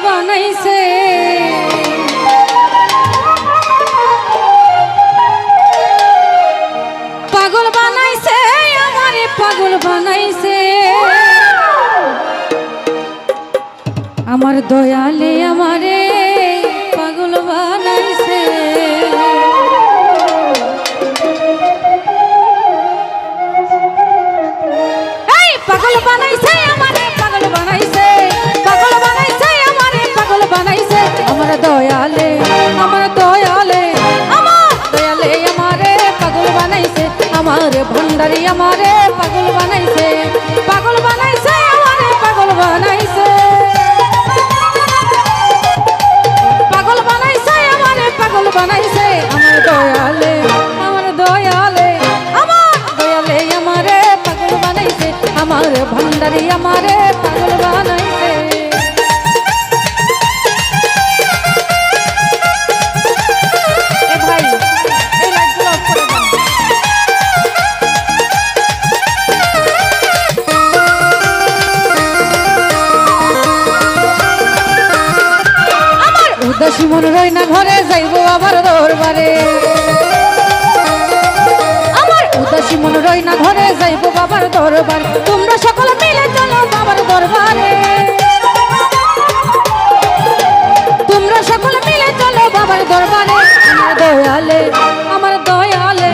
বানাইছে পাগল বানাইছে আমারে পাগল বানাইছে আমার দয়ালে আমারে পাগল বানাইছে এই পাগল বানাইছে আমারে পাগল বানাইছে পাগল বানাইছে আমারে পাগল বানাইছে আমার দয়ালে আমার দয়ালে আমারে পাগল বানাইছে আমার ভণ্ডারি আমারে পাগল বানাইছে পাগল বানাইছে আমারে পাগল বানাইছে পাগল বানাইছে আমারে পাগল বানাইছে আমার দয়ালে আমার দয়ালে আমারে পাগল বানাইছে আমার ভণ্ডারি আমারে পাগল বানাইছে উদাসী মন রই না ঘরে যাইবো আবার দরবারে আমার উদাসী মন রই না ঘরে যাইবো বাবার দরবার তোমরা সকলে মিলে চলো বাবার দরবারে তোমরা সকলে মিলে চলো বাবার দরবারে আমার দয়ালে আমার দয়ালে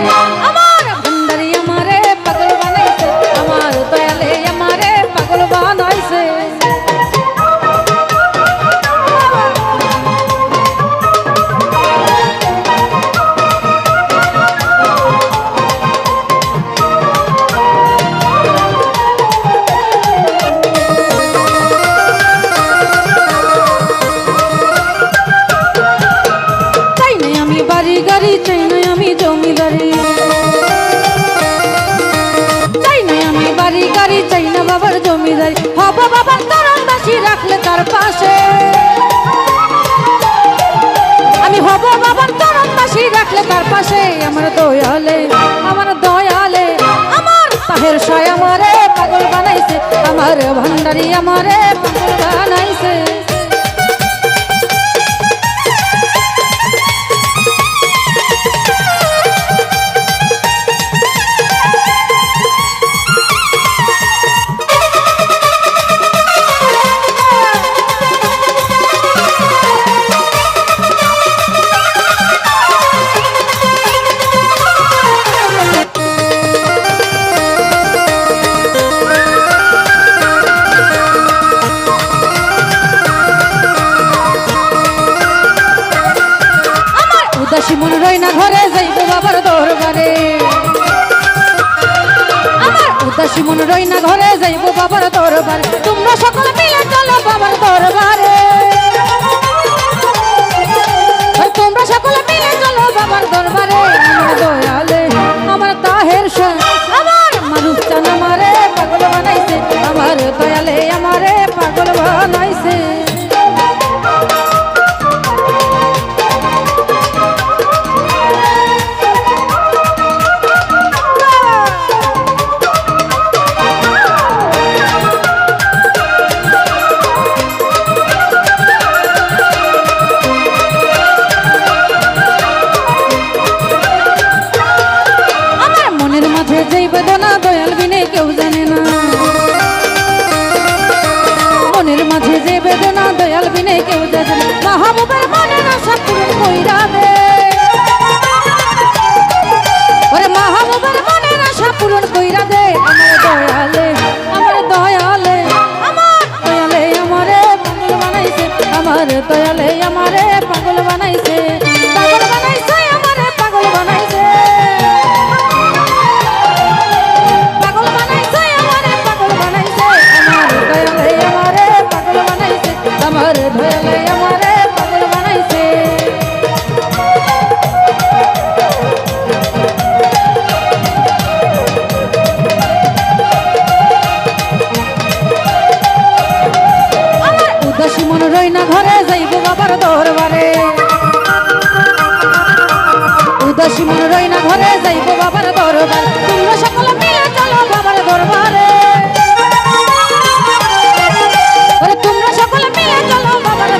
আমার ভণ্ডারি আমারে পাগল বানাইছে আমার দয়ালে আমারে পাগল বানাইছে গাড়ি চাই না আমি জমিদারি চাই না আমি বাড়ি গাড়ি চাই না বাবার জমিদারি হব বাবার তরণ দাসী রাখলে তার পাশে আমি হব বাবার তরণ দাসী রাখলে তার পাশে আমার দয়ালে আমার দয়ালে আমার তাহের সায় আমারে পাগল বানাইছে আমার ভণ্ডারি আমারে পাগল বানাইছে উদাসী মন রই না ঘরে যাইবো বাবার দরবারে আমার উদাসী মন রই না ঘরে যাইবো বাবার দরবারে তোমরা সকলে মিলে চলো বাবার দরবারে তোমরা সকলে মিলে চলো বাবার দরবারে আমার দয়ালে আমার তাহের আমার মানুষ চান আমারে পাগল বানাইছে আমার দয়ালে আমারে পাগল বানাইছে যেই বেদনা দয়াল বিনে কেউ জানে না মনের মাঝে যে বেদনা দয়াল বিনে কেউ জানে না মাহবুবের মনের আশা পূরণ কইরা দে ওরে মাহবুবের মনের আশা পূরণ কইরা দে আমার দয়ালে আমার দয়ালে আমার দয়ালে আমারে পাগল বানাইছে আমার দয়ালে আমারে পাগল বানাইছে পাগল বানাইছে আমারে পাগল বানাইছে আমার দয়ালে আমারে পাগল বানাইছে আমার উদাসী মন রই না ঘরে যাইবো বাবার দরবারে উদাসী মন রই না ঘরে যাইবো বাবার দরবার তোমরা সকলে মিলে চলো বাবার দরবারে তোমরা সকলে মিলে চলো বাবার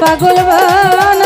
পাগল বানাইছে।